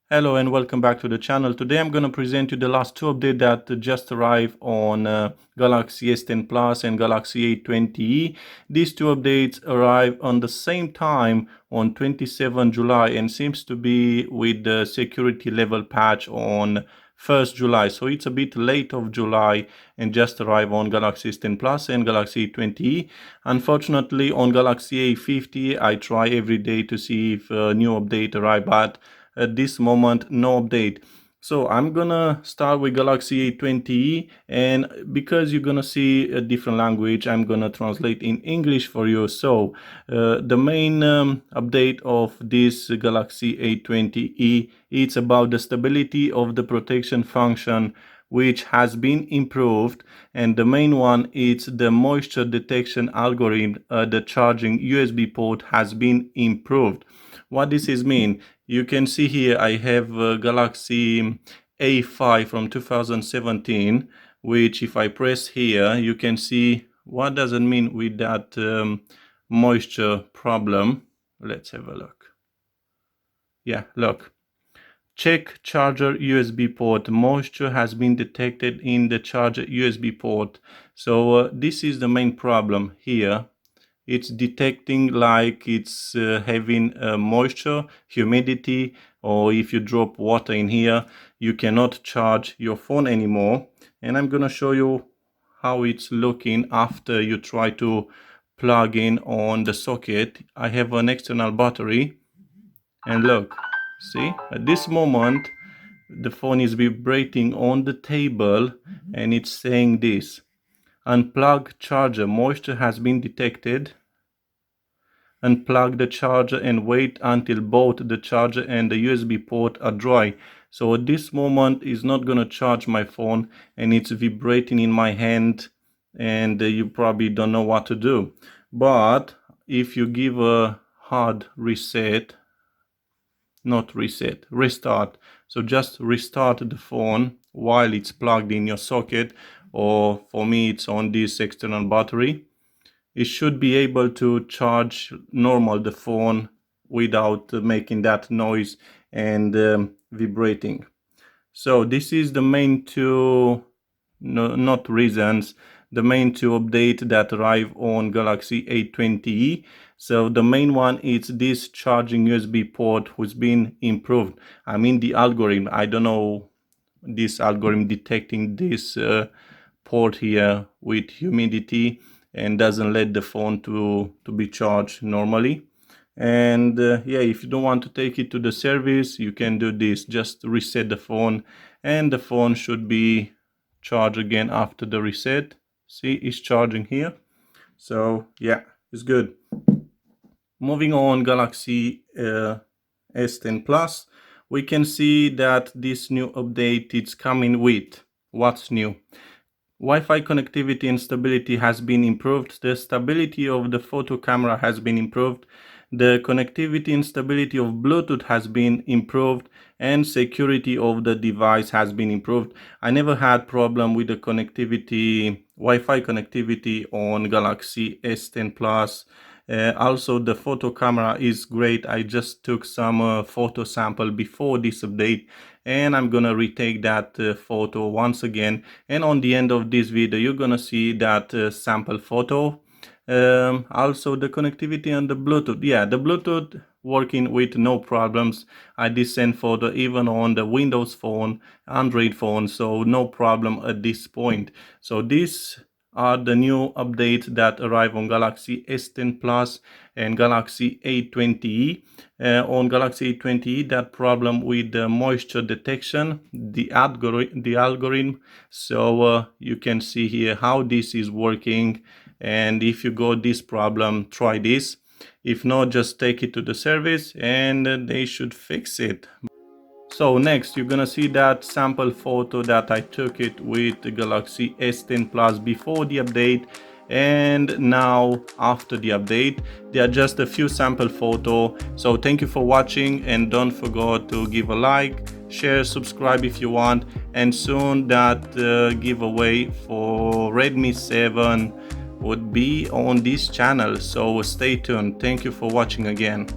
Hello and welcome back to the channel. Today I'm going to present you the last two updates that just arrived on Galaxy S10 Plus and Galaxy A20e. These two updates arrived on the same time on 27 July and seems to be with the security level patch on 1st July. So it's a bit late of July and just arrived on Galaxy S10 Plus and Galaxy A20e. Unfortunately on Galaxy A50 I try every day to see if a new update arrive, but at this moment no update. So I'm gonna start with Galaxy A20e, and because you're gonna see a different language, I'm gonna translate in English for you. So the main update of this Galaxy A20e, it's about the stability of the protection function, which has been improved, and the main one is the moisture detection algorithm. The charging USB port has been improved. What this is mean? You can see here I have Galaxy A5 from 2017, which if I press here, you can see what does it mean with that moisture problem. Let's have a look. Yeah, look. Check charger USB port. Moisture has been detected in the charger USB port. So this is the main problem here. It's detecting like it's having moisture, humidity, or if you drop water in here, you cannot charge your phone anymore. And I'm gonna show you how it's looking after you try to plug in on the socket. I have an external battery, and look, see, at this moment the phone is vibrating on the table and it's saying this: unplug charger, moisture has been detected. Unplug the charger and wait until both the charger and the USB port are dry. So at this moment is not gonna charge my phone and it's vibrating in my hand, and you probably don't know what to do. But if you give a hard reset, not reset, restart. So just restart the phone while it's plugged in your socket, or for me it's on this external battery. It should be able to charge normal the phone without making that noise and vibrating. So this is the main two, not reasons, the main two updates that arrive on Galaxy A20e. So the main one is this charging USB port who's been improved. I mean the algorithm, I don't know, this algorithm detecting this port here with humidity and doesn't let the phone to be charged normally. And yeah, if you don't want to take it to the service, you can do this: just reset the phone and the phone should be charged again after the reset. See, it's charging here. So yeah, it's good. Moving on, Galaxy S10 Plus, we can see that this new update is coming with what's new. Wi-Fi connectivity and stability has been improved. The stability of the photo camera has been improved. The connectivity and stability of Bluetooth has been improved, and security of the device has been improved. I never had problem with the connectivity, Wi-Fi connectivity on Galaxy S10 Plus. Also the photo camera is great. I just took some photo sample before this update, and I'm gonna retake that photo once again, and on the end of this video you're gonna see that sample photo. Also the connectivity and the Bluetooth, yeah, the Bluetooth working with no problems. I did send photo even on the Windows phone, Android phone, so no problem at this point. So these are the new updates that arrive on Galaxy S10 Plus and Galaxy A20e. On Galaxy A20e, that problem with the moisture detection, the algorithm. So you can see here how this is working, and if you got this problem, try this. If not, just take it to the service and they should fix it. So next you're gonna see that sample photo that I took it with the Galaxy S10 Plus before the update and now after the update. They are just a few sample photo. So thank you for watching, and don't forget to give a like, share, subscribe if you want, and soon that giveaway for Redmi 7 would be on this channel, so stay tuned. Thank you for watching again.